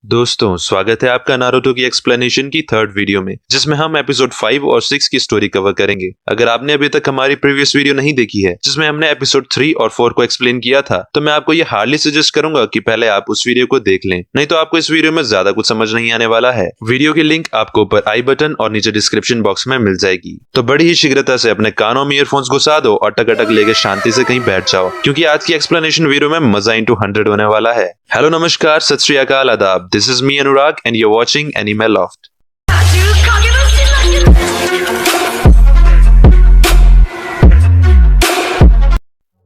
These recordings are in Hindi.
दोस्तों स्वागत है आपका नारुतो की एक्सप्लेनेशन की थर्ड वीडियो में, जिसमें हम एपिसोड 5 और 6 की स्टोरी कवर करेंगे। अगर आपने अभी तक हमारी प्रीवियस वीडियो नहीं देखी है जिसमें हमने एपिसोड 3 और 4 को एक्सप्लेन किया था, तो मैं आपको ये हार्डली सजेस्ट करूंगा कि पहले आप उस वीडियो को देख लें, नहीं तो आपको इस वीडियो में ज्यादा कुछ समझ नहीं आने वाला है। वीडियो की लिंक आपको ऊपर आई बटन और नीचे डिस्क्रिप्शन बॉक्स में मिल जाएगी। तो बड़ी ही शीघ्रता से अपने कानों में ईयरफोन्स घुसा दो और टक लेके शांति से कहीं बैठ जाओ, क्योंकि आज की एक्सप्लेनेशन वीडियो में मजा इंटू 100 होने वाला है। हेलो, नमस्कार, सत श्री अकाल, आदाब। This is me Anurag and you're watching Anime Loft.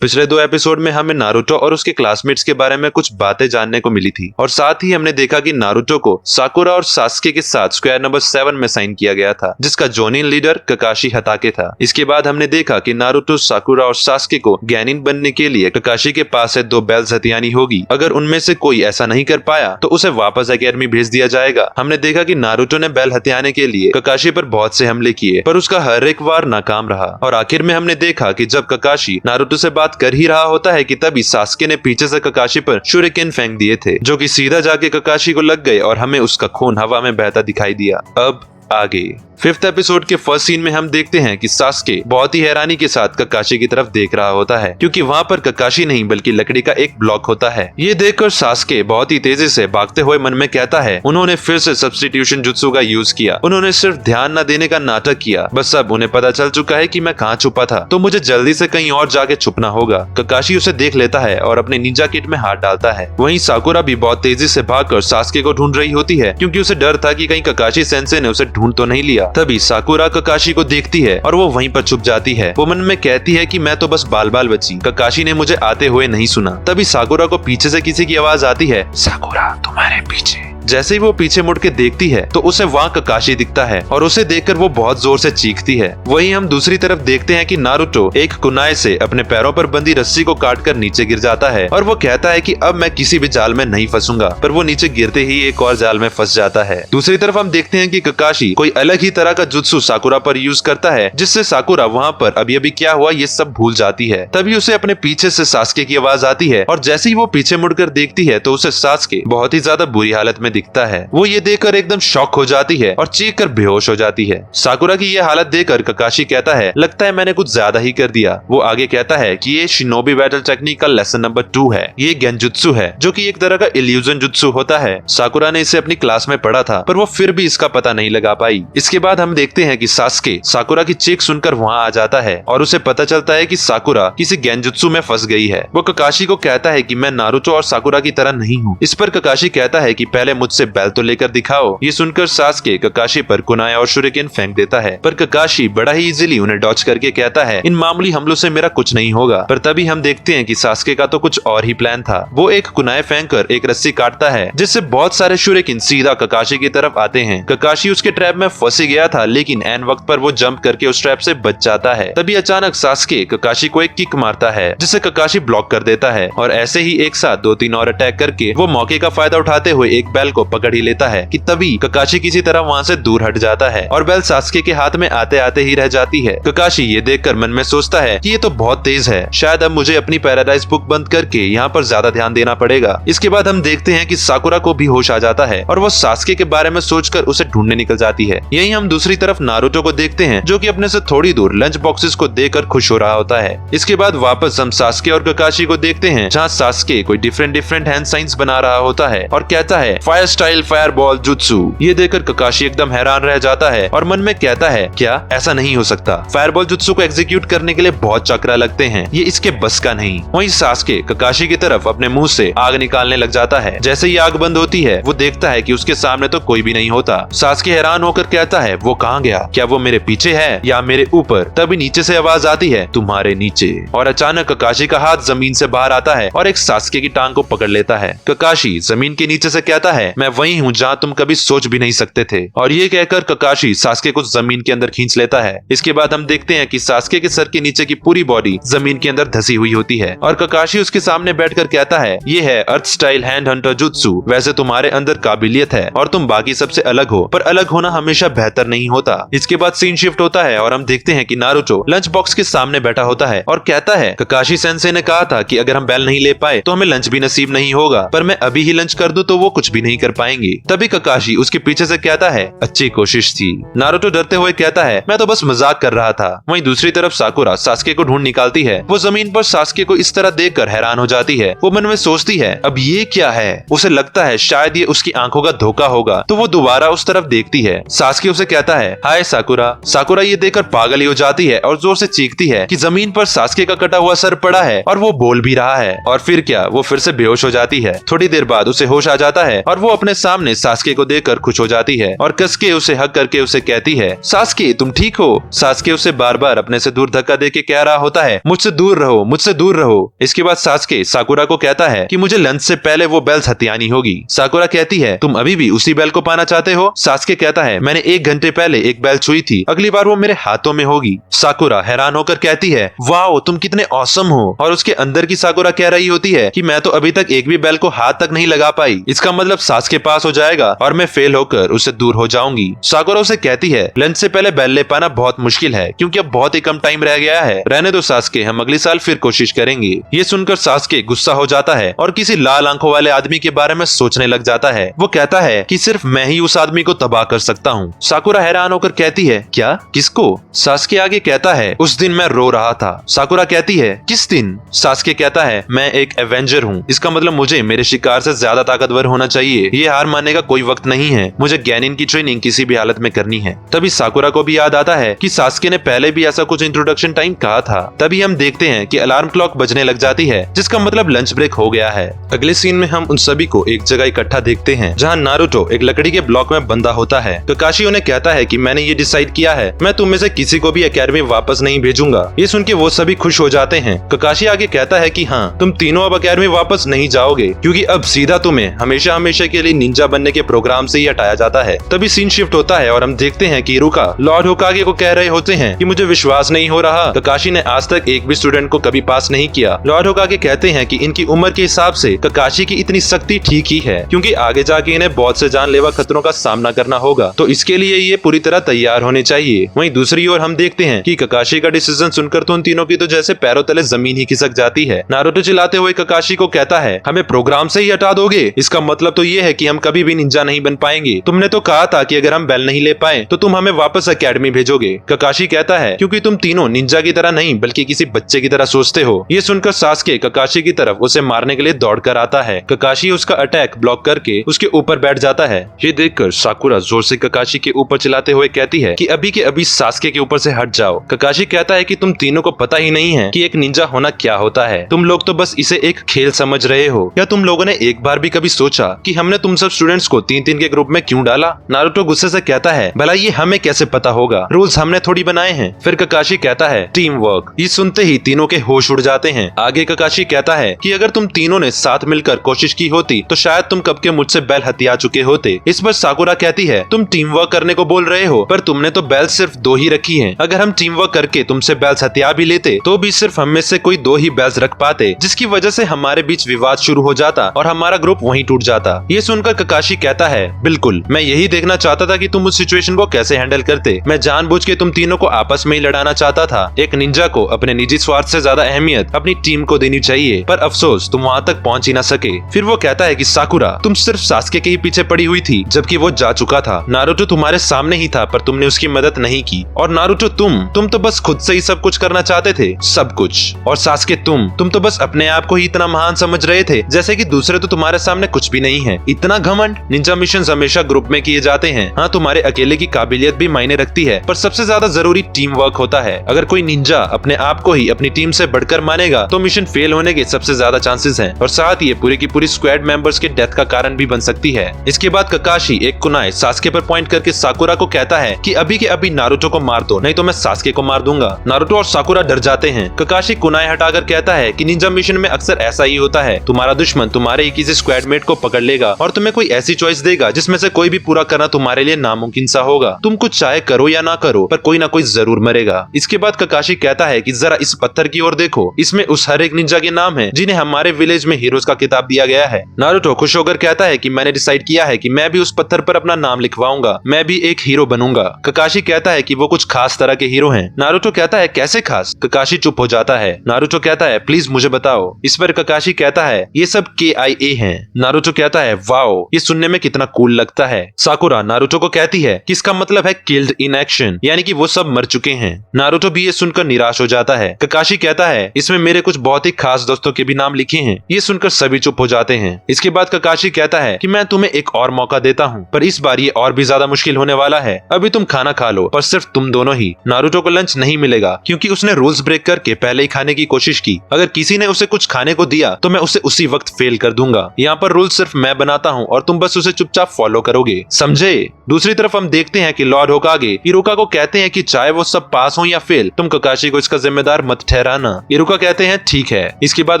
पिछले दो एपिसोड में हमें नारुतो और उसके क्लासमेट्स के बारे में कुछ बातें जानने को मिली थी, और साथ ही हमने देखा कि नारुतो को साकुरा और सास्के के साथ स्क्वायर नंबर 7 में साइन किया गया था, जिसका जोनिन लीडर ककाशी हताके था। इसके बाद हमने देखा कि नारुतो, साकुरा और सास्के को गैनिन बनने के लिए ककाशी के पास है 2 बेल्स हथियानी होगी। अगर उनमें से कोई ऐसा नहीं कर पाया तो उसे वापस एकेडमी भेज दिया जाएगा। हमने देखा कि नारुतो ने बेल हथियाने के लिए ककाशी पर बहुत से हमले किए, पर उसका हर एक वार नाकाम रहा। और आखिर में हमने देखा कि जब ककाशी नारुतो से बात कर ही रहा होता है कि तभी सास्के ने पीछे से ककाशी पर शूरिकेन फेंक दिए थे, जो कि सीधा जाके ककाशी को लग गए और हमें उसका खून हवा में बहता दिखाई दिया। अब आगे 5th एपिसोड के फर्स्ट सीन में हम देखते हैं कि सास्के बहुत ही हैरानी के साथ ककाशी की तरफ देख रहा होता है, क्योंकि वहाँ पर ककाशी नहीं बल्कि लकड़ी का एक ब्लॉक होता है। ये देखकर सास्के बहुत ही तेजी से भागते हुए मन में कहता है, उन्होंने फिर से सब्स्टिट्यूशन जुत्सु का यूज किया। उन्होंने सिर्फ ध्यान न देने का नाटक किया। बस अब उन्हें पता चल चुका है कि मैं कहाँ छुपा था, तो मुझे जल्दी से कहीं और जाके छुपना होगा। ककाशी उसे देख लेता है और अपने निंजा किट में हाथ डालता है। वहीं साकुरा भी बहुत तेजी से भागकर सास्के को ढूंढ रही होती है, क्योंकि उसे डर था कि कहीं ककाशी सेंसे ने उसे ढूंढ तो नहीं लिया। तभी साकुरा ककाशी को देखती है और वो वहीं पर छुप जाती है। वो मन में कहती है कि मैं तो बस बाल बाल बची, ककाशी ने मुझे आते हुए नहीं सुना। तभी साकुरा को पीछे से किसी की आवाज आती है, साकुरा तुम्हारे पीछे। जैसे ही वो पीछे मुड़ के देखती है तो उसे वहाँ ककाशी दिखता है और उसे देखकर वो बहुत जोर से चीखती है। वहीं हम दूसरी तरफ देखते हैं कि नारुतो एक कुनाए से अपने पैरों पर बंधी रस्सी को काटकर नीचे गिर जाता है और वो कहता है कि अब मैं किसी भी जाल में नहीं फंसूंगा, पर वो नीचे गिरते ही एक और जाल में फंस जाता है। दूसरी तरफ हम देखते हैं कि ककाशी कोई अलग ही तरह का जुत्सु साकुरा पर यूज करता है, जिससे साकुरा वहाँ पर अभी अभी क्या हुआ ये सब भूल जाती है। तभी उसे अपने पीछे से सास्के की आवाज आती है और जैसे ही वो पीछे मुड़कर देखती है तो उसे सास्के बहुत ही ज्यादा बुरी हालत में दिखता है। वो ये देखकर एकदम शॉक हो जाती है और चीख कर बेहोश हो जाती है। साकुरा की ये हालत देखकर ककाशी कहता है, लगता है मैंने कुछ ज्यादा ही कर दिया। वो आगे कहता है कि ये शिनोबी बैटल टेक्निक का लेसन नंबर 2 है। ये गेंजुत्सु है, जो कि एक तरह का इल्यूजन जुत्सु होता है। साकुरा ने इसे अपनी क्लास में पढ़ा था, पर वो फिर भी इसका पता नहीं लगा पाई। इसके बाद हम देखते हैं कि सास्के साकुरा की चीख सुनकर वहाँ आ जाता है और उसे पता चलता है कि साकुरा किसी गेंजुत्सु में फंस गई है। वो ककाशी को कहता है कि मैं नारुतो और साकुरा की तरह नहीं हूँ। इस पर ककाशी कहता है कि पहले मुझसे बेल तो लेकर दिखाओ। ये सुनकर सास्के ककाशी पर कुनाया और शूरिकेन फेंक देता है, पर ककाशी बड़ा ही इजीली उन्हें डॉच करके कहता है, इन मामूली हमलों से मेरा कुछ नहीं होगा। पर तभी हम देखते हैं कि सास्के का तो कुछ और ही प्लान था। वो एक कुनाए फेंककर एक रस्सी काटता है, जिससे बहुत सारे शूरिकेन सीधा ककाशी की तरफ आते हैं। ककाशी उसके ट्रैप में फंस गया था, लेकिन एन वक्त पर वो जंप करके उस ट्रैप से बच जाता है। तभी अचानक सास्के ककाशी को एक किक मारता है, जिसे ककाशी ब्लॉक कर देता है, और ऐसे ही एक साथ 2-3 और अटैक करके वो मौके का फायदा उठाते हुए एक बेल को पकड़ ही लेता है कि तभी ककाशी किसी तरह वहाँ से दूर हट जाता है और बेल सास्के के हाथ में आते आते ही रह जाती है। ककाशी ये देखकर मन में सोचता है कि ये तो बहुत तेज है, शायद अब मुझे अपनी पैराडाइज बुक बंद करके यहाँ पर ज्यादा ध्यान देना पड़ेगा। इसके बाद हम देखते हैं कि साकुरा को भी होश आ जाता है और वो सास्के के बारे में सोचकर उसे ढूंढने निकल जाती है। यहीं हम दूसरी तरफ नारुतो को देखते हैं, जो कि अपने से थोड़ी दूर लंच बॉक्सेस को देखकर खुश हो रहा होता है। इसके बाद वापस हम सास्के और ककाशी को देखते हैं, जहाँ सास्के कोई डिफरेंट हैंड साइंस बना रहा होता है और कहता है, fire style fire ball jutsu. ये देखकर ककाशी एकदम हैरान रह जाता है और मन में कहता है, क्या ऐसा नहीं हो सकता? फायरबॉल जुत्सु को एग्जीक्यूट करने के लिए बहुत चक्रा लगते हैं, ये इसके बस का नहीं। वहीं सास्के ककाशी की तरफ अपने मुंह से आग निकालने लग जाता है। जैसे ही आग बंद होती है, वो देखता है कि उसके सामने तो कोई भी नहीं होता। सास्के हैरान होकर कहता है, वो कहाँ गया? क्या वो मेरे पीछे है या मेरे ऊपर? तभी नीचे से आवाज आती है, तुम्हारे नीचे। और अचानक ककाशी का हाथ जमीन से बाहर आता है और एक सास्के की टांग को पकड़ लेता है। ककाशी जमीन के नीचे से कहता है, मैं वही हूँ जहाँ तुम कभी सोच भी नहीं सकते थे। और ये कहकर ककाशी सास्के को जमीन के अंदर खींच लेता है। इसके बाद हम देखते हैं कि सास्के के सर के नीचे की पूरी बॉडी जमीन के अंदर धसी हुई होती है और ककाशी उसके सामने बैठकर कहता है, ये है अर्थ स्टाइल हैंड हंटर जुत्सु। वैसे तुम्हारे अंदर काबिलियत है और तुम बाकी सबसे अलग हो, पर अलग होना हमेशा बेहतर नहीं होता। इसके बाद सीन शिफ्ट होता है और हम देखते हैं कि नारुतो लंच बॉक्स के सामने बैठा होता है और कहता है, ककाशी सेंसे ने कहा था कि अगर हम बेल नहीं ले पाए तो हमें लंच भी नसीब नहीं होगा, पर मैं अभी ही लंच कर दूं तो वो कुछ भी नहीं कर पाएंगे। तभी ककाशी उसके पीछे से कहता है, अच्छी कोशिश थी। नारुतो डरते हुए कहता है, मैं तो बस मजाक कर रहा था। वहीं दूसरी तरफ साकुरा सास्के को ढूंढ निकालती है। वो जमीन पर सास्के को इस तरह देखकर हैरान हो जाती है। वो मन में सोचती है, अब ये क्या है। उसे लगता है शायद ये उसकी आंखों का धोखा होगा, तो वो दोबारा उस तरफ देखती है। सास्के उसे कहता है, हाय साकुरा। साकुरा ये देखकर पागल ही हो जाती है और जोर से चीखती है कि जमीन पर सास्के का कटा हुआ सर पड़ा है और वो बोल भी रहा है। और फिर क्या, वो फिर से बेहोश हो जाती है। थोड़ी देर बाद उसे होश आ जाता है और वो अपने सामने सास्के को देखकर खुश हो जाती है और कस के उसे हक करके उसे कहती है, सास्के तुम ठीक हो। सास्के उसे बार बार अपने से दूर धक्का देके कह रहा होता है, मुझसे दूर रहो, मुझसे दूर रहो। इसके बाद सास्के साकुरा को कहता है कि मुझे लंच से पहले वो बेल्स हथियानी होगी। साकुरा कहती है, तुम अभी भी उसी बेल को पाना चाहते हो। सास्के कहता है, मैंने 1 घंटे पहले एक बेल छुई थी, अगली बार वो मेरे हाथों में होगी। साकुरा हैरान होकर कहती है, वाओ तुम कितने ऑसम हो। और उसके अंदर की साकुरा कह रही होती है कि मैं तो अभी तक एक भी बेल को हाथ तक नहीं लगा पाई। इसका मतलब सास्के पास हो जाएगा और मैं फेल होकर उससे दूर हो जाऊंगी। साकुरा उसे कहती है, लंच से पहले बेल ले पाना बहुत मुश्किल है क्योंकि अब बहुत ही कम टाइम रह गया है। रहने दो सास्के, हम अगले साल फिर कोशिश करेंगे। ये सुनकर सास्के गुस्सा हो जाता है और किसी लाल आंखों वाले आदमी के बारे में सोचने लग जाता है। वो कहता है कि सिर्फ मैं ही उस आदमी को तबाह कर सकता हूँ। साकुरा हैरान होकर कहती है, क्या, किसको? सास्के आगे कहता है, उस दिन मैं रो रहा था। साकुरा कहती है, किस दिन? सास्के कहता है, मैं एक एवेंजर हूँ। इसका मतलब मुझे मेरे शिकार से ज्यादा ताकतवर होना चाहिए। ये हार मानने का कोई वक्त नहीं है। मुझे गैनिन की ट्रेनिंग किसी भी हालत में करनी है। तभी साकुरा को भी याद आता है कि सास्के ने पहले भी ऐसा कुछ इंट्रोडक्शन टाइम कहा था। तभी हम देखते हैं कि अलार्म क्लॉक बजने लग जाती है, जिसका मतलब लंच ब्रेक हो गया है। अगले सीन में हम उन सभी को एक जगह इकट्ठा देखते हैं जहाँ नारुतो एक लकड़ी के ब्लॉक में बंधा होता है। ककाशी उन्हें कहता है कि मैंने ये डिसाइड किया है, मैं तुम में से किसी को भी एकेडमी वापस नहीं भेजूंगा। ये सुन के वो सभी खुश हो जाते हैं। ककाशी आगे कहता है कि हाँ, तुम तीनों अब एकेडमी वापस नहीं जाओगे क्योंकि अब सीधा तुम्हें हमेशा हमेशा के लिए निंजा बनने के प्रोग्राम से ही हटाया जाता है। तभी सीन शिफ्ट होता है और हम देखते हैं कि इरुका लॉर्ड होकागे को कह रहे होते हैं कि मुझे विश्वास नहीं हो रहा, ककाशी ने आज तक एक भी स्टूडेंट को कभी पास नहीं किया। लॉर्ड होकागे कहते हैं कि इनकी उम्र के हिसाब से ककाशी की इतनी सख्ती ठीक ही है क्योंकि आगे जाके इन्हें बहुत से जानलेवा खतरों का सामना करना होगा, तो इसके लिए ये पूरी तरह तैयार होने चाहिए। वहीं दूसरी ओर हम देखते हैं कि ककाशी का डिसीजन सुनकर तो उन तीनों की तो जैसे पैरों तले जमीन ही खिसक जाती है। नारुतो चिल्लाते हुए ककाशी को कहता है, हमें प्रोग्राम से ही हटा दोगे? इसका मतलब तो ये है कि हम कभी भी निंजा नहीं बन पाएंगे। तुमने तो कहा था कि अगर हम बेल नहीं ले पाए तो तुम हमें वापस एकेडमी भेजोगे। ककाशी कहता है, क्योंकि तुम तीनों निंजा की तरह नहीं बल्कि किसी बच्चे की तरह सोचते हो। ये सुनकर सास्के ककाशी की तरफ उसे मारने के लिए दौड़ कर आता है। ककाशी उसका अटैक ब्लॉक करके उसके ऊपर बैठ जाता है। ये देखकर साकुरा जोर से ककाशी के ऊपर चिल्लाते हुए कहती है कि अभी के अभी सास्के के ऊपर से हट जाओ। ककाशी कहता है कि तुम तीनों को पता ही नहीं है कि एक निंजा होना क्या होता है। तुम लोग तो बस इसे एक खेल समझ रहे हो। क्या तुम लोगों ने एक बार भी कभी सोचा कि हमने तुम सब स्टूडेंट्स को 3-3 के ग्रुप में क्यों डाला? नारुतो गुस्से से कहता है, भला ये हमें कैसे पता होगा? रूल्स हमने थोड़ी बनाए हैं। फिर ककाशी कहता है, टीम वर्क। ये सुनते ही तीनों के होश उड़ जाते हैं। आगे ककाशी कहता है कि अगर तुम तीनों ने साथ मिलकर कोशिश की होती तो शायद तुम कब के मुझसे बेल हथिया चुके होते। इस पर साकुरा कहती है, तुम टीम वर्क करने को बोल रहे हो पर तुमने तो बेल सिर्फ 2 ही रखी हैं। अगर हम टीम वर्क करके तुमसे बेल्स हथिया भी लेते तो भी सिर्फ हम में से कोई 2 ही बेल्स रख पाते, जिसकी वजह से हमारे बीच विवाद शुरू हो जाता और हमारा ग्रुप वहीं टूट जाता। ये सुनकर ककाशी कहता है, बिल्कुल, मैं यही देखना चाहता था कि तुम उस सिचुएशन को कैसे हैंडल करते। मैं जानबूझ के तुम तीनों को आपस में ही लड़ाना चाहता था। एक निंजा को अपने निजी स्वार्थ से ज्यादा अहमियत अपनी टीम को देनी चाहिए, पर अफसोस तुम वहाँ तक पहुँच ही न सके। फिर वो कहता है कि साकुरा, तुम सिर्फ सास्के के ही पीछे पड़ी हुई थी जबकि वो जा चुका था। नारुतो तुम्हारे सामने ही था पर तुमने उसकी मदद नहीं की। और नारुतो तुम तो बस खुद से ही सब कुछ करना चाहते थे, सब कुछ। और सास्के तुम तो बस अपने आप को ही इतना महान समझ रहे थे जैसे कि दूसरे तो तुम्हारे सामने कुछ भी नहीं है। इतना घमंड। निंजा मिशन हमेशा ग्रुप में किए जाते हैं। हाँ, तुम्हारे अकेले की काबिलियत भी मायने रखती है पर सबसे ज्यादा जरूरी टीम वर्क होता है। अगर कोई निंजा अपने आप को ही अपनी टीम से बढ़कर मानेगा तो मिशन फेल होने के सबसे ज्यादा चांसेस हैं और साथ ही पूरी की पूरी स्क्वाड मेंबर्स के डेथ का कारण भी बन सकती है। इसके बाद ककाशी एक कुनाई सास्के पर पॉइंट करके साकुरा को कहता है कि अभी के अभी नारुतो को मार दो, नहीं तो मैं सास्के को मार दूंगा। नारुतो और साकुरा डर जाते हैं। ककाशी कुनाई हटाकर कहता है कि निंजा मिशन में अक्सर ऐसा ही होता है, तुम्हारा दुश्मन तुम्हारे ही किसी स्क्वाडमेट को पकड़ लेगा और तुम्हें कोई ऐसी चॉइस देगा जिसमें से कोई भी पूरा करना तुम्हारे लिए नामुमकिन सा होगा। तुम कुछ चाहे करो या ना करो पर कोई ना कोई जरूर मरेगा। इसके बाद ककाशी कहता है कि जरा इस पत्थर की ओर देखो, इसमें उस हर एक निंजा के नाम है जिन्हें हमारे विलेज में हीरोज का किताब दिया गया है। नारुतो खुश होकर कहता है कि मैंने डिसाइड किया है कि मैं भी उस पत्थर पर अपना नाम लिखवाऊंगा, मैं भी एक हीरो बनूंगा। ककाशी कहता है कि वो कुछ खास तरह के हीरो हैं। नारुतो कहता है, कैसे खास? ककाशी चुप हो जाता है। नारुतो कहता है, प्लीज मुझे बताओ। इस पर ककाशी कहता है, ये सब KIA हैं। नारुतो कहता है, वाओ, ये सुनने में कितना कूल लगता है। साकुरा नारुतो को कहती है कि इसका मतलब है किल्ड इन एक्शन, यानी कि वो सब मर चुके हैं। नारुतो भी ये सुनकर निराश हो जाता है। ककाशी कहता है इसमें मेरे कुछ बहुत ही खास दोस्तों के भी नाम लिखे हैं। ये सुनकर सभी चुप हो जाते हैं। इसके बाद ककाशी कहता है कि मैं तुम्हें एक और मौका देता हूँ, पर इस बार ये और भी ज्यादा मुश्किल होने वाला है। अभी तुम खाना खा लो, पर सिर्फ तुम दोनों ही। नारुतो को लंच नहीं मिलेगा क्योंकि उसने रूल्स ब्रेक करके पहले ही खाने की कोशिश की। अगर किसी ने उसे कुछ खाने को दिया तो मैं उसे उसी वक्त फेल कर दूंगा। यहाँ पर रूल सिर्फ मैं बनाता हूँ और तुम बस उसे चुपचाप फॉलो करोगे, समझे? दूसरी तरफ हम देखते हैं कि लॉर्ड होकागे इरुका को कहते हैं कि चाहे वो सब पास हो या फेल, तुम ककाशी को इसका जिम्मेदार मत ठहराना। इरुका कहते हैं ठीक है। इसके बाद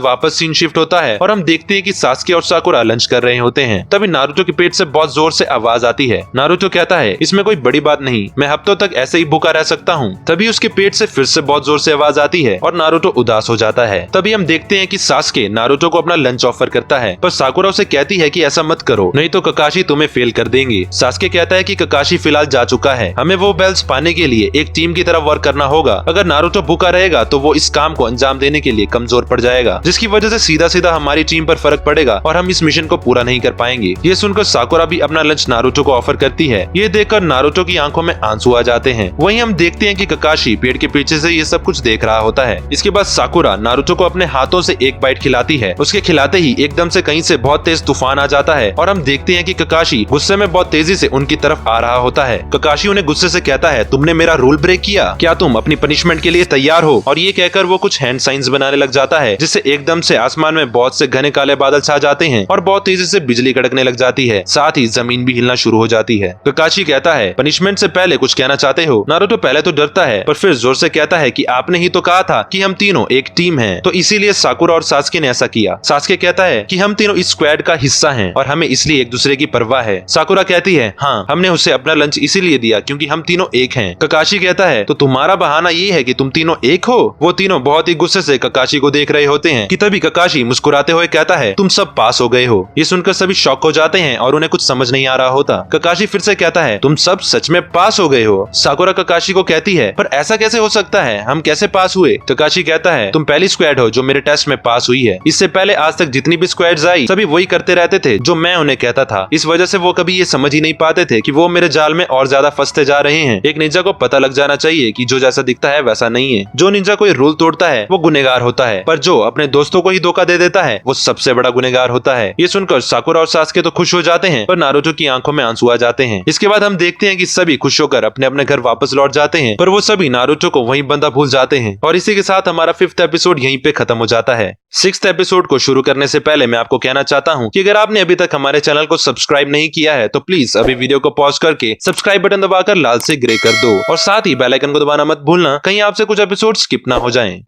वापस सीन शिफ्ट होता है और हम देखते हैं कि सास्के और साकुरा लंच कर रहे होते हैं। तभी नारुतो के पेट से बहुत जोर से आवाज आती है। नारुतो कहता है इसमें कोई बड़ी बात नहीं, मैं हफ्तों तक ऐसे ही भूखा रह सकता हूँ। तभी उसके पेट से फिर से बहुत जोर से आवाज आती है और नारुतो उदास हो जाता है। तभी हम देखते हैं कि सास्के नारुतो को अपना लंच ऑफर करता है, पर साकुरा उसे कहती है कि ऐसा मत करो, नहीं तो ककाशी तुम्हें फेल कर देंगे। सास्के कहता है कि ककाशी फिलहाल जा चुका है, हमें वो बेल्स पाने के लिए एक टीम की तरह वर्क करना होगा। अगर नारुतो भूखा रहेगा तो वो इस काम को अंजाम देने के लिए कमजोर पड़ जाएगा, जिसकी वजह से सीधा सीधा हमारी टीम पर फर्क पड़ेगा और हम इस मिशन को पूरा नहीं कर पाएंगे। ये सुनकर साकुरा भी अपना लंच नारुतो को ऑफर करती है। ये देखकर नारुतो की आंखों में आंसू आ जाते हैं। वहीं हम देखते हैं कि ककाशी पेड़ के पीछे से ये सब कुछ देख रहा होता है। इसके बाद साकुरा नारुतो को अपने हाथों से एक बाइट खिलाती है। उसके खिलाते ही एकदम से कहीं से बहुत तेज तूफान आ जाता है और हम देखते हैं कि ककाशी गुस्से में बहुत तेजी से उनकी तरफ आ रहा होता है। ककाशी उन्हें गुस्से से कहता है तुमने मेरा रूल ब्रेक किया, क्या तुम अपनी पनिशमेंट के लिए तैयार हो? और ये कहकर वो कुछ हैंड साइंस बनाने लग जाता है, जिससे एकदम से आसमान में बहुत से घने काले बादल छा जाते हैं और बहुत तेजी से बिजली कड़कने लग जाती है। साथ ही जमीन भी हिलना शुरू हो जाती है। ककाशी कहता है पनिशमेंट से पहले कुछ कहना चाहते हो? नारुतो पहले तो डरता है, पर फिर जोर से कहता है कि आपने ही तो कहा था कि हम तीनों एक टीम हैं, तो इसीलिए साकुरा और सास्के ने ऐसा किया। सास्के कहता है कि हम तीनों इस स्क्वाड का हिस्सा हैं और हमें इसलिए एक दूसरे की परवाह है। साकुरा कहती है हाँ, हमने उसे अपना लंच इसीलिए दिया क्योंकि हम तीनों एक हैं। ककाशी कहता है तो तुम्हारा बहाना ये है कि तुम तीनों एक हो? वो तीनों बहुत ही गुस्से से ककाशी को देख रहे होते हैं कि तभी ककाशी मुस्कुराते हुए कहता है तुम सब पास हो गए हो। ये सुनकर सभी शॉक हो जाते हैं और उन्हें कुछ समझ नहीं आ रहा होता। ककाशी फिर से कहता है तुम सब सच में पास हो गए हो। साकुरा ककाशी को कहती है पर ऐसा कैसे हो सकता है, हम कैसे पास हुए? ककाशी कहता है तुम पहली स्क्वाड हो जो मेरे टेस्ट में पास हुई है। इससे पहले आज तक जितनी भी स्क्वाड्स आई सभी वही करते रहते थे जो मैं उन्हें कहता था। इस वजह से वो कभी ये समझ ही नहीं पाते थे कि वो मेरे जाल में और ज्यादा फंसते जा रहे हैं। एक निंजा को पता लग जाना चाहिए कि जो जैसा दिखता है वैसा नहीं है। जो निंजा कोई रूल तोड़ता है वो गुनहगार होता है, पर जो अपने दोस्तों को ही धोखा दे देता है वो सबसे बड़ा गुनहगार होता है। ये सुनकर साकुरा और सास्के तो खुश हो जाते हैं, पर नारुतो की आंखों में आंसू आ जाते हैं। इसके बाद हम देखते हैं कि सभी खुश होकर अपने अपने घर वापस लौट जाते हैं, पर वो सभी नारुतो को वहीं बंधा भूल जाते हैं। और इसी के साथ हमारा 5th एपिसोड यहीं पे खत्म हो जाता है। 6th एपिसोड को शुरू करने से पहले मैं आपको कहना चाहता हूँ कि अगर आपने अभी तक हमारे चैनल को सब्सक्राइब नहीं किया है तो प्लीज अभी वीडियो को पॉज करके सब्सक्राइब बटन दबाकर लाल से ग्रे कर दो और साथ ही बेल आइकन को दबाना मत भूलना, कहीं आपसे कुछ एपिसोड स्किप ना हो जाएं।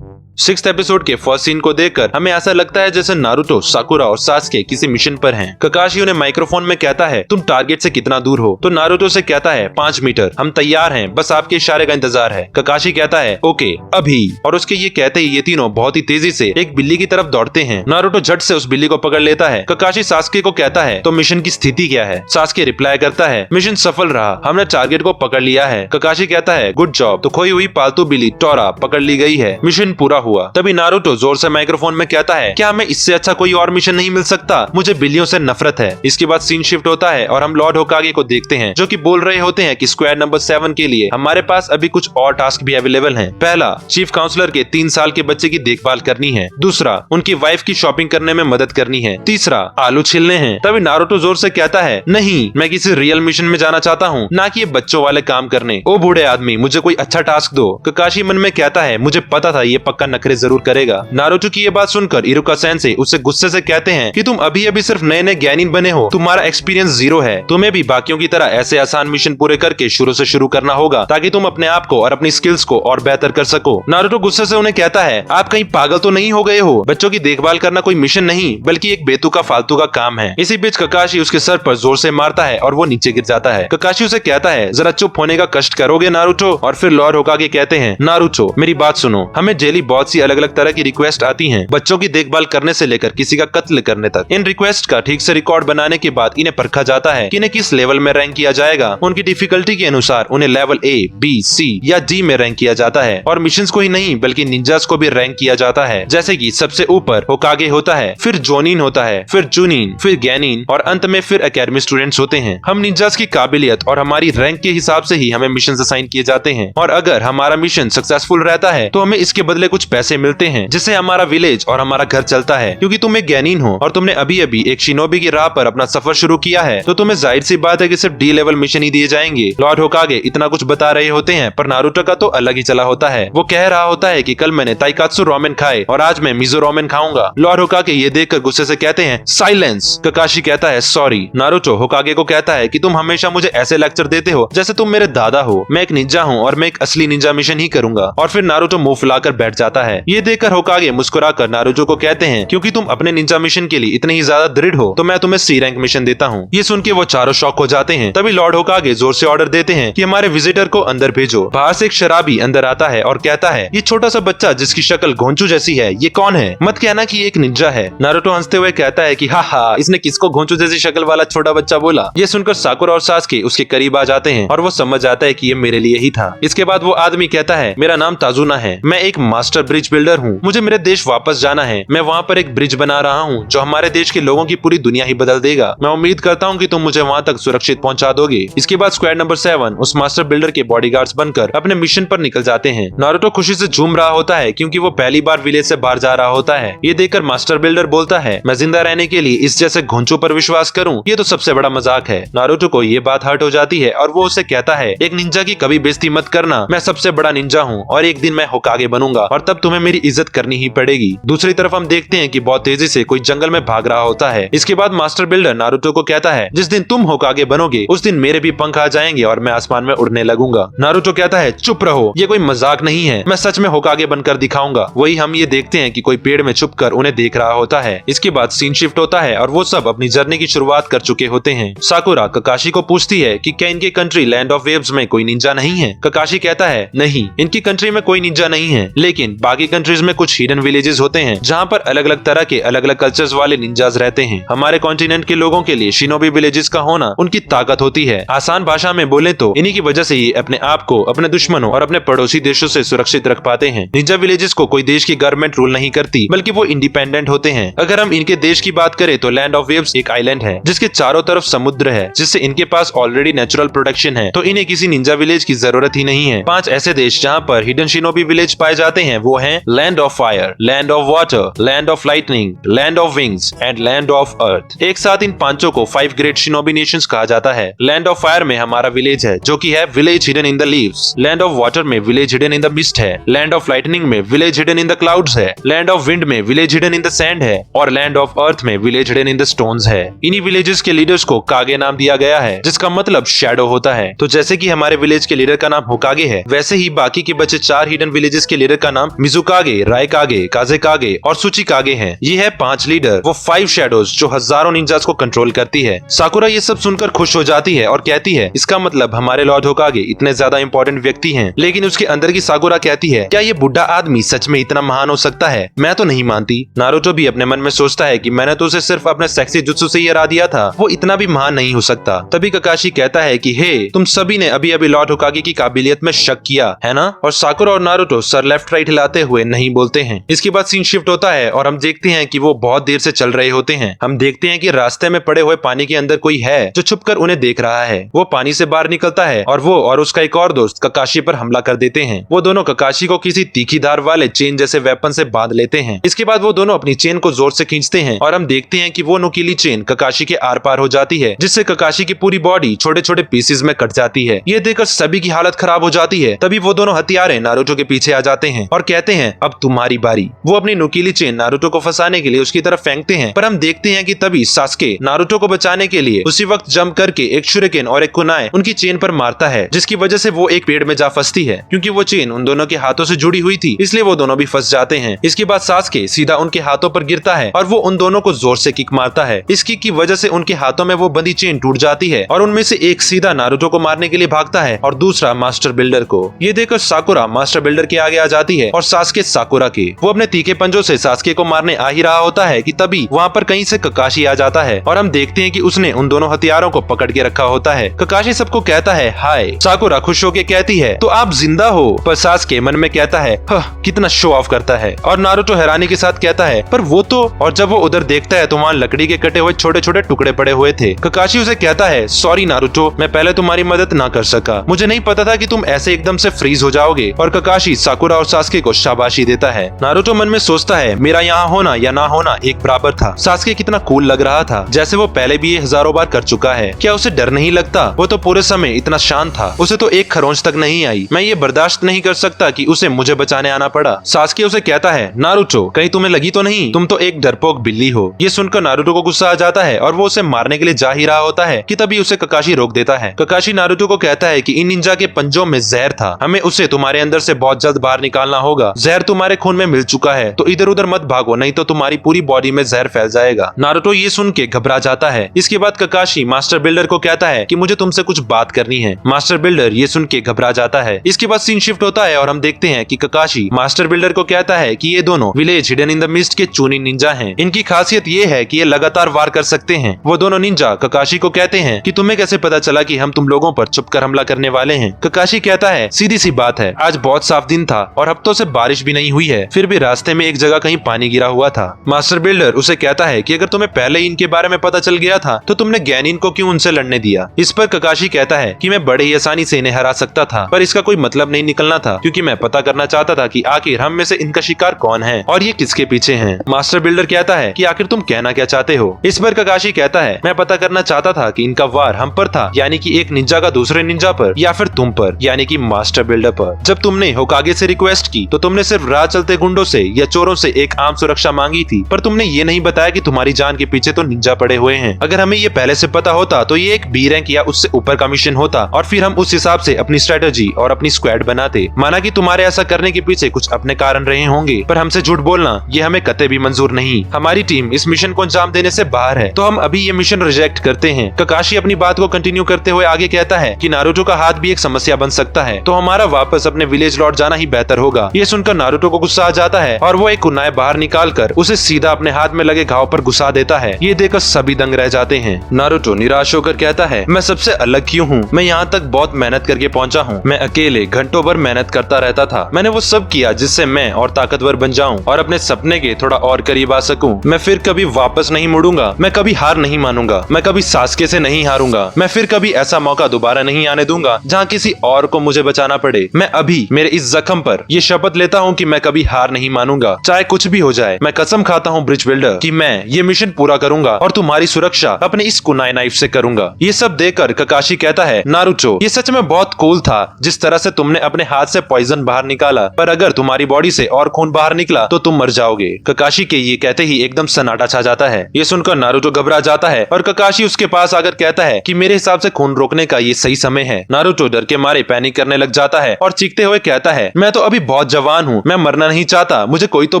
6th एपिसोड के फर्स्ट सीन को देखकर हमें ऐसा लगता है जैसे नारुतो, साकुरा और सास्के किसी मिशन पर हैं। ककाशी उन्हें माइक्रोफोन में कहता है तुम टारगेट से कितना दूर हो? तो नारुतो से कहता है 5 मीटर, हम तैयार हैं, बस आपके इशारे का इंतजार है। ककाशी कहता है ओके अभी, और उसके ये कहते ही ये तीनों बहुत ही तेजी से एक बिल्ली की तरफ दौड़ते हैं। नारुतो झट से उस बिल्ली को पकड़ लेता है। ककाशी सास्के को कहता है तो मिशन की स्थिति क्या है? सास्के रिप्लाई करता है मिशन सफल रहा, हमने टारगेट को पकड़ लिया है। ककाशी कहता है गुड जॉब, तो खोई हुई पालतू बिल्ली टोरा पकड़ ली गई है, मिशन पूरा हुआ। तभी नारुतो जोर से माइक्रोफोन में कहता है क्या हमें इससे अच्छा कोई और मिशन नहीं मिल सकता? मुझे बिल्लियों से नफरत है। इसके बाद सीन शिफ्ट होता है और हम लॉर्ड होकागे को देखते हैं जो कि बोल रहे होते हैं कि स्क्वाड नंबर 7 के लिए हमारे पास अभी कुछ और टास्क भी अवेलेबल हैं। पहला, चीफ काउंसलर के 3 साल के बच्चे की देखभाल करनी है। दूसरा, उनकी वाइफ की शॉपिंग करने में मदद करनी है। तीसरा, आलू छीलने हैं। तभी नारुतो जोर से कहता है नहीं, मैं किसी रियल मिशन में जाना चाहता हूँ, ना कि ये बच्चों वाले काम करने। ओ बूढ़े आदमी, मुझे कोई अच्छा टास्क दो। ककाशी मन में कहता है मुझे पता था ये पक्का नखरे जरूर करेगा। नारुतो की ये बात सुनकर इरुका सेंसेई उसे गुस्से से कहते हैं कि तुम अभी अभी सिर्फ नए नए ज्ञानीन बने हो, तुम्हारा एक्सपीरियंस 0 है। तुम्हें भी बाकियों की तरह ऐसे आसान मिशन पूरे करके शुरू से शुरू करना होगा ताकि तुम अपने आप को और अपनी स्किल्स को और बेहतर कर सको। नारुतो गुस्से से उन्हें कहता है आप कहीं पागल तो नहीं हो गए हो? बच्चों की देखभाल करना कोई मिशन नहीं बल्कि एक बेतुका फालतू का काम है। इसी बीच ककाशी उसके सर पर जोर से मारता है और वो नीचे गिर जाता है। ककाशी उसे कहता है जरा चुप होने का कष्ट करोगे नारुतो? और फिर लॉर्ड होकागे कहते हैं नारुतो मेरी बात सुनो, हमें जेली बहुत सी अलग अलग तरह की रिक्वेस्ट आती हैं, बच्चों की देखभाल करने से लेकर किसी का कत्ल करने तक। इन रिक्वेस्ट का ठीक से रिकॉर्ड बनाने के बाद इन्हें परखा जाता है कि इन्हें किस लेवल में रैंक किया जाएगा। उनकी डिफिकल्टी के अनुसार उन्हें लेवल A, B, C या D में रैंक किया जाता है और मिशंस को ही नहीं बल्कि निंजास को भी रैंक किया जाता है। जैसे कि सबसे ऊपर होकागे होता है, फिर जोनिन होता है, फिर जुनिन, फिर गैनिन और अंत में फिर एकेडमी स्टूडेंट्स होते हैं। हम निंजास की काबिलियत और हमारी रैंक के हिसाब से ही हमें मिशन असाइन किए जाते हैं और अगर हमारा मिशन सक्सेसफुल रहता है तो हमें इसके बदले कुछ पैसे मिलते हैं जिससे हमारा विलेज और हमारा घर चलता है। क्योंकि तुम एक गैनिन हो और तुमने अभी अभी एक शिनोबी की राह पर अपना सफर शुरू किया है तो तुम्हें जाहिर सी बात है कि सिर्फ D लेवल मिशन ही दिए जाएंगे। लॉर्ड होकागे इतना कुछ बता रहे होते हैं पर नारुतो का तो अलग ही चला होता है। वो कह रहा होता है कि कल मैंने ताइकात्सु रामेन खाए और आज मैं मिजो रामेन खाऊंगा। लॉर्ड होकागे ये देखकर गुस्से से कहते हैं साइलेंस। ककाशी कहता है सॉरी। नारुतो होकागे को कहता है कि तुम हमेशा मुझे ऐसे लेक्चर देते हो जैसे तुम मेरे दादा हो। मैं एक निंजा हूँ और मैं एक असली निंजा मिशन ही करूंगा। और फिर नारुतो मुंह फुलाकर बैठ जाता है। ये देखकर होकागे मुस्कुराकर नारुतो को कहते हैं क्योंकि तुम अपने निंजा मिशन के लिए इतने ही ज्यादा दृढ़ हो तो मैं तुम्हें C रैंक मिशन देता हूँ। ये सुन के वो चारों शॉक हो जाते हैं। तभी लॉर्ड होकागे जोर से ऑर्डर देते हैं कि हमारे विजिटर को अंदर भेजो। बाहर से एक शराबी अंदर आता है और कहता है ये छोटा सा बच्चा जिसकी शक्ल घोंचू जैसी है ये कौन है? मत कहना कि एक निंजा है। नारुतो हंसते हुए कहता है कि हा इसने किसको घोंचू जैसी शक्ल वाला छोटा बच्चा बोला। ये सुनकर साकुरा और सासके उसके करीब आ जाते हैं और वो समझ जाता है कि ये मेरे लिए ही था। इसके बाद वो आदमी कहता है मेरा नाम ताजुना है, मैं एक मास्टर ब्रिज बिल्डर हूँ, मुझे मेरे देश वापस जाना है। मैं वहाँ पर एक ब्रिज बना रहा हूँ जो हमारे देश के लोगों की पूरी दुनिया ही बदल देगा। मैं उम्मीद करता हूँ कि तुम मुझे वहाँ तक सुरक्षित पहुँचा दोगे। इसके बाद स्क्वाड नंबर 7 उस मास्टर बिल्डर के बॉडीगार्ड्स बनकर अपने मिशन पर निकल जाते हैं। नारुतो खुशी से झूम रहा होता है क्योंकि वो पहली बार विलेज से बाहर जा रहा होता है। ये देखकर मास्टर बिल्डर बोलता है मैं जिंदा रहने के लिए इस जैसे घोंचू पर विश्वास करूँ, ये तो सबसे बड़ा मजाक है। नारुतो को ये बात हर्ट हो जाती है और वो उसे कहता है एक निंजा की कभी बेइज्जती मत करना, मैं सबसे बड़ा निंजा हूँ और एक दिन मैं होकागे बनूंगा और तब तुम्हें मेरी इज्जत करनी ही पड़ेगी। दूसरी तरफ हम देखते हैं कि बहुत तेजी से कोई जंगल में भाग रहा होता है। इसके बाद मास्टर बिल्डर नारुतो को कहता है जिस दिन तुम होकागे बनोगे उस दिन मेरे भी पंख आ जाएंगे और मैं आसमान में उड़ने लगूंगा। नारुतो कहता है चुप रहो, ये कोई मजाक नहीं है, मैं सच में होकागे बनकर दिखाऊंगा। वही हम ये देखते हैं कि कोई पेड़ में छुपकर उन्हें देख रहा होता है। इसके बाद सीन शिफ्ट होता है और वो सब अपनी जर्नी की शुरुआत कर चुके होते हैं। साकुरा ककाशी को पूछती है कि क्या इनके कंट्री लैंड ऑफ वेव्स में कोई निंजा नहीं है? ककाशी कहता है नहीं, इनकी कंट्री में कोई निंजा नहीं है, लेकिन बाकी कंट्रीज में कुछ हिडन विलेजेस होते हैं जहाँ पर अलग अलग तरह के अलग अलग कल्चर्स वाले निंजाज रहते हैं। हमारे कॉन्टिनेंट के लोगों के लिए शिनोबी विलेजेस का होना उनकी ताकत होती है। आसान भाषा में बोले तो इन्हीं की वजह से ही अपने आप को अपने दुश्मनों और अपने पड़ोसी देशों से सुरक्षित रख पाते हैं। निंजा विलेजेस को कोई देश की गवर्नमेंट रूल नहीं करती बल्कि वो इंडिपेंडेंट होते हैं। अगर हम इनके देश की बात करें तो लैंड ऑफ वेव्स एक आइलैंड है जिसके चारों तरफ समुद्र है, जिससे इनके पास ऑलरेडी नेचुरल प्रोटेक्शन है, तो इन्हें किसी निंजा विलेज की जरूरत ही नहीं है। 5 ऐसे देश जहाँ पर हिडन शिनोबी विलेज पाए जाते हैं वो हैं land of fire, land of water, land of lightning, land of wings and land of अर्थ। एक साथ इन पांचों को 5 ग्रेट शिनोबी नेशंस कहा जाता है। लैंड ऑफ फायर में हमारा विलेज है जो कि है village hidden in the leaves. Land of water में village hidden in the mist है। लैंड ऑफ लाइटनिंग में village hidden in the clouds है। लैंड ऑफ विंड में village hidden in the sand है और लैंड ऑफ अर्थ में village hidden in the stones है। इन्हीं विलेजेस के लीडर्स को कागे नाम दिया गया है जिसका मतलब शैडो होता है। तो जैसे कि हमारे विलेज के लीडर का नाम होकागे है, वैसे ही बाकी के बचे 4 हिडन विलेजेस के लीडर का नाम मिजुकागे, रायकागे, काजेकागे और सुचिकागे है। ये है 5 लीडर, वो 5 शैडोज जो हजारों निंजास को कंट्रोल करती है। साकुरा ये सब सुनकर खुश हो जाती है और कहती है इसका मतलब हमारे लॉर्ड होकागे इतने ज्यादा इंपॉर्टेंट व्यक्ति हैं। लेकिन उसके अंदर की साकुरा कहती है क्या ये बुढ़ा आदमी सच में इतना महान हो सकता है? मैं तो नहीं मानती। नारुतो भी अपने मन में सोचता है कि मैंने तो उसे सिर्फ अपने सेक्सी जुत्सु से ही हरा दिया था, वो इतना भी महान नहीं हो सकता। तभी ककाशी कहता है कि हे, तुम सभी ने अभी अभी लॉर्ड होकागे की काबिलियत में शक किया है ना? और साकुरा और नारुतो सर लेफ्ट राइट हिलाते हुए नहीं बोलते हैं। इसके बाद सीन शिफ्ट होता है और हम देखते हैं कि वो बहुत देर से चल रहे होते हैं। हम देखते हैं कि रास्ते में पड़े हुए पानी के अंदर कोई है जो छुपकर उन्हें देख रहा है। वो पानी से बाहर निकलता है और वो और उसका एक और दोस्त ककाशी पर हमला कर देते हैं। वो दोनों ककाशी को किसी तीखी धार वाले चेन जैसे वेपन से बांध लेते हैं। इसके बाद वो दोनों अपनी चेन को जोर से खींचते हैं और हम देखते हैं कि वो नुकीली चेन ककाशी के आर पार हो जाती है, जिससे ककाशी की पूरी बॉडी छोटे छोटे पीसेस में कट जाती है। ये देखकर सभी की हालत खराब हो जाती है। तभी वो दोनों हथियारे नारुतो के पीछे आ जाते हैं और कहते हैं अब तुम्हारी बारी। वो अपनी नुकीली चेन नारुतो को फंसाने के लिए उसकी तरफ फेंकते हैं, पर हम देखते हैं कि तभी सास्के नारुतो को बचाने के लिए उसी वक्त जंप करके एक शुरिकेन और एक कुनाए उनकी चेन पर मारता है, जिसकी वजह से वो एक पेड़ में जा फंसती है। क्योंकि वो चेन उन दोनों के हाथों से जुड़ी हुई थी, इसलिए वो दोनों भी फंस जाते हैं। इसके बाद सास्के सीधा उनके हाथों पर गिरता है और वो उन दोनों को जोर से किक मारता है। इस किक की वजह से उनके हाथों में वो बंधी चेन टूट जाती है और उनमें से एक सीधा नारुतो को मारने के लिए भागता है और दूसरा मास्टर बिल्डर को। ये देखकर साकुरा मास्टर बिल्डर के आगे आ जाती है और सास्के साकुरा के। वो अपने तीखे पंजों से सास्के को मारने आ ही रहा होता है कि तभी वहाँ पर कहीं से ककाशी आ जाता है और हम देखते हैं कि उसने उन दोनों हथियारों को पकड़ के रखा होता है। ककाशी सबको कहता है हाय। साकुरा खुश होके कहती है तो आप जिंदा हो, पर सास्के मन में कहता है कितना शो ऑफ करता है। और नारुतो हैरानी के साथ कहता है पर वो तो, और जब वो उधर देखता है तो वहाँ लकड़ी के कटे हुए छोटे छोटे टुकड़े पड़े हुए थे। ककाशी उसे कहता है सॉरी नारुतो, मैं पहले तुम्हारी मदद ना कर सका, मुझे नहीं पता था कि तुम ऐसे एकदम से फ्रीज हो जाओगे। और ककाशी साकुरा और सास्के को शाबाशी देता है। नारुतो मन में सोचता है मेरा यहाँ होना या ना होना एक बराबर था। सास्के कितना कूल लग रहा था, जैसे वो पहले भी ये हजारों बार कर चुका है। क्या उसे डर नहीं लगता? वो तो पूरे समय इतना शांत था, उसे तो एक खरोंच तक नहीं आई। मैं ये बर्दाश्त नहीं कर सकता कि उसे मुझे बचाने आना पड़ा। सास्के उसे कहता है नारुतो कहीं तुम्हें लगी तो नहीं, तुम तो एक डरपोक बिल्ली हो। ये सुनकर नारुतो को गुस्सा आ जाता है और वो उसे मारने के लिए जा ही रहा होता है कि तभी उसे ककाशी रोक देता है। ककाशी नारुतो को कहता है कि इन निंजा के पंजों में जहर था, हमें उसे तुम्हारे अंदर से बहुत जल्द बाहर निकालना होगा। जहर तुम्हारे खून में मिल चुका है तो इधर उधर मत भागो, नहीं तो तुम्हारी पूरी बॉडी में जहर फैल जाएगा। नारुतो ये सुन के घबरा जाता है। इसके बाद ककाशी मास्टर बिल्डर को कहता है कि मुझे तुमसे कुछ बात करनी है। मास्टर बिल्डर ये सुन के घबरा जाता है। इसके बाद सीन शिफ्ट होता है और हम देखते हैं कि ककाशी मास्टर बिल्डर को कहता है कि ये दोनों village hidden in the mist के चूनी निंजा हैं। इनकी खासियत ये है कि ये लगातार वार कर सकते हैं। वो दोनों निंजा ककाशी को कहते हैं कि तुम्हें कैसे पता चला कि हम तुम लोगों पर छुपकर हमला करने वाले हैं। ककाशी कहता है सीधी सी बात है, आज बहुत साफ दिन था और हफ्तों से बारिश भी नहीं हुई है, फिर भी रास्ते में एक जगह कहीं पानी गिरा हुआ था। मास्टर बिल्डर उसे कहता है कि अगर तुम्हें पहले इनके बारे में पता चल गया था तो तुमने गैनिन को क्यों उनसे लड़ने दिया। इस पर ककाशी कहता है कि मैं बड़े ही आसानी से इन्हें हरा सकता था, पर इसका कोई मतलब नहीं निकलना था, क्योंकि मैं पता करना चाहता था कि आखिर हम में से इनका शिकार कौन है और ये किसके पीछे हैं। मास्टर बिल्डर कहता है कि आखिर तुम कहना क्या चाहते हो। इस पर ककाशी कहता है मैं पता करना चाहता था कि इनका वार हम पर था, यानी कि एक निंजा का दूसरे निंजा पर, या फिर तुम पर, यानी कि मास्टर बिल्डर पर। जब तुमने होकागे से रिक्वेस्ट की तो तुमने सिर्फ राह चलते गुंडों से या चोरों से एक आम सुरक्षा मांगी थी, पर तुमने ये नहीं बताया कि तुम्हारी जान के पीछे तो निंजा पड़े हुए हैं। अगर हमें ये पहले से पता होता तो ये एक बी रैंक या उससे ऊपर का मिशन होता और फिर हम उस हिसाब से अपनी स्ट्रेटेजी और अपनी स्क्वाड बनाते। माना कि तुम्हारे ऐसा करने के पीछे कुछ अपने कारण रहे होंगे, पर हमसे झूठ बोलना ये हमें कतई भी मंजूर नहीं। हमारी टीम इस मिशन को अंजाम देने से बाहर है, तो हम अभी ये मिशन रिजेक्ट करते हैं। ककाशी अपनी बात को कंटिन्यू करते हुए आगे कहता है कि नारुतो का हाथ भी एक समस्या बन सकता है, तो हमारा वापस अपने विलेज लौट जाना ही बेहतर होगा। ये सुनकर नारुतो को गुस्सा आ जाता है और वो एक कुनाए बाहर निकाल कर उसे सीधा अपने हाथ में लगे घाव पर घुसा देता है। ये देखकर सभी दंग रह जाते हैं। नारुतो निराश होकर कहता है मैं सबसे अलग क्यों हूँ, मैं यहाँ तक बहुत मेहनत करके पहुँचा हूँ। मैं अकेले घंटों भर मेहनत करता रहता था, मैंने वो सब किया जिससे मैं और ताकतवर बन जाऊँ और अपने सपने के थोड़ा और करीब आ सकूँ। मैं फिर कभी वापस नहीं मुड़ूंगा, मैं कभी हार नहीं मानूंगा, मैं कभी सास्के से नहीं हारूंगा, मैं फिर कभी ऐसा मौका दोबारा नहीं आने दूंगा जहाँ किसी और को मुझे बचाना पड़े। मैं अभी मेरे इस जख्म पर ये शपथ लेता हूँ कि मैं कभी हार नहीं मानूंगा, चाहे कुछ भी हो जाए। मैं कसम खाता हूँ ब्रिज बिल्डर कि मैं ये मिशन पूरा करूंगा और तुम्हारी सुरक्षा अपने इस कुनाई नाइफ से करूंगा। ये सब देखकर ककाशी कहता है नारुतो ये सच में बहुत कूल था जिस तरह से तुमने अपने हाथ से पॉइजन बाहर निकाला, पर अगर तुम्हारी बॉडी से और खून बाहर निकला तो तुम मर जाओगे। ककाशी के ये कहते ही एकदम सन्नाटा छा जाता है। ये सुनकर नारुतो घबरा जाता है और ककाशी उसके पास आकर कहता है कि मेरे हिसाब से खून रोकने का ये सही समय है। नारुतो डर के मारे पैनिक करने लग जाता है और चीखते हुए कहता है मैं तो अभी बहुत जवान हूँ, मैं मरना नहीं चाहता, मुझे कोई तो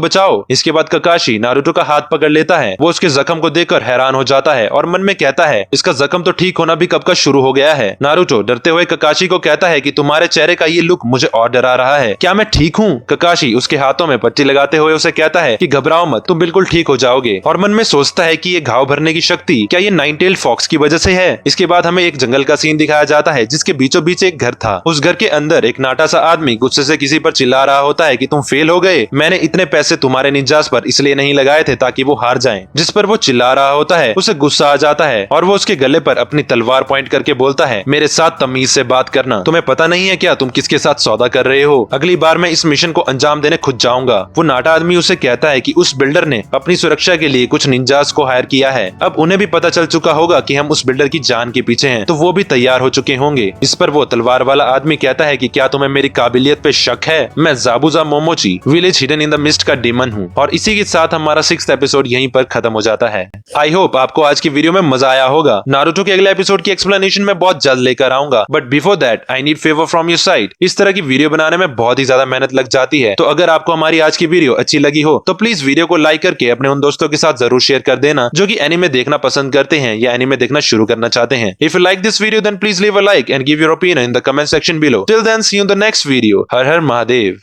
बचाओ। इसके बाद ककाशी नारुतो का हाथ पकड़ लेता है। वो उसके जख्म को देखकर हैरान हो जाता है और मन में कहता है इसका जख्म तो ठीक होना भी कब का शुरू हो गया है। नारुतो डरते हुए ककाशी को कहता है कि तुम्हारे चेहरे का ये लुक मुझे और डरा रहा है, क्या मैं ठीक हूँ? ककाशी उसके हाथों में पट्टी लगाते हुए उसे कहता है कि घबराओ मत, तुम बिल्कुल ठीक हो जाओगे। और मन में सोचता है कि ये घाव भरने की शक्ति क्या ये नाइन टेल फॉक्स की वजह से है। इसके बाद हमें एक जंगल का सीन दिखाया जाता है जिसके बीचों बीच एक घर था। उस घर के अंदर एक नाटा सा आदमी गुस्से से किसी पर चिल्ला रहा होता है कि तुम फेल हो गए, मैंने इतने पैसे तुम्हारे निंजास पर इसलिए नहीं लगाए थे ताकि वो हार जाएं। जिस पर वो चिल्ला रहा होता है उसे गुस्सा आ जाता है और वो उसके गले पर अपनी तलवार पॉइंट करके बोलता है मेरे साथ तमीज से बात करना, तुम्हें पता नहीं है क्या तुम किसके साथ सौदा कर रहे हो? अगली बार मैं इस मिशन को अंजाम देने खुद जाऊंगा। वो नाटा आदमी उसे कहता है कि उस बिल्डर ने अपनी सुरक्षा के लिए कुछ निंजास को हायर किया है, अब उन्हें भी पता चल चुका होगा कि हम उस बिल्डर की जान के पीछे हैं, तो वो भी तैयार हो चुके होंगे। इस पर वो तलवार वाला आदमी कहता है कि क्या तुम्हें मेरी काबिलियत पे शक है? मैं Zabuza Momochi village hidden in the mist का डीमन हूँ। और इसी के साथ हमारा 6th एपिसोड यहीं पर खत्म हो जाता है। आई होप आपको आज की वीडियो में मजा आया होगा। नारुतो के अगले एपिसोड की एक्सप्लेनेशन में बहुत जल्द लेकर आऊंगा, but before that I need favour from your side. इस तरह की वीडियो बनाने में बहुत ही ज्यादा मेहनत लग जाती है, तो अगर आपको हमारी आज की वीडियो अच्छी लगी हो तो प्लीज वीडियो को लाइक करके अपने उन दोस्तों के साथ जरूर शेयर कर देना जो कि एनिमे देखना पसंद करते हैं या एनिमे देखना शुरू करना चाहते हैं। If you like this video then please leave a like and give your opinion in the comment section below. Till then see you in the next video. हर हर महादेव।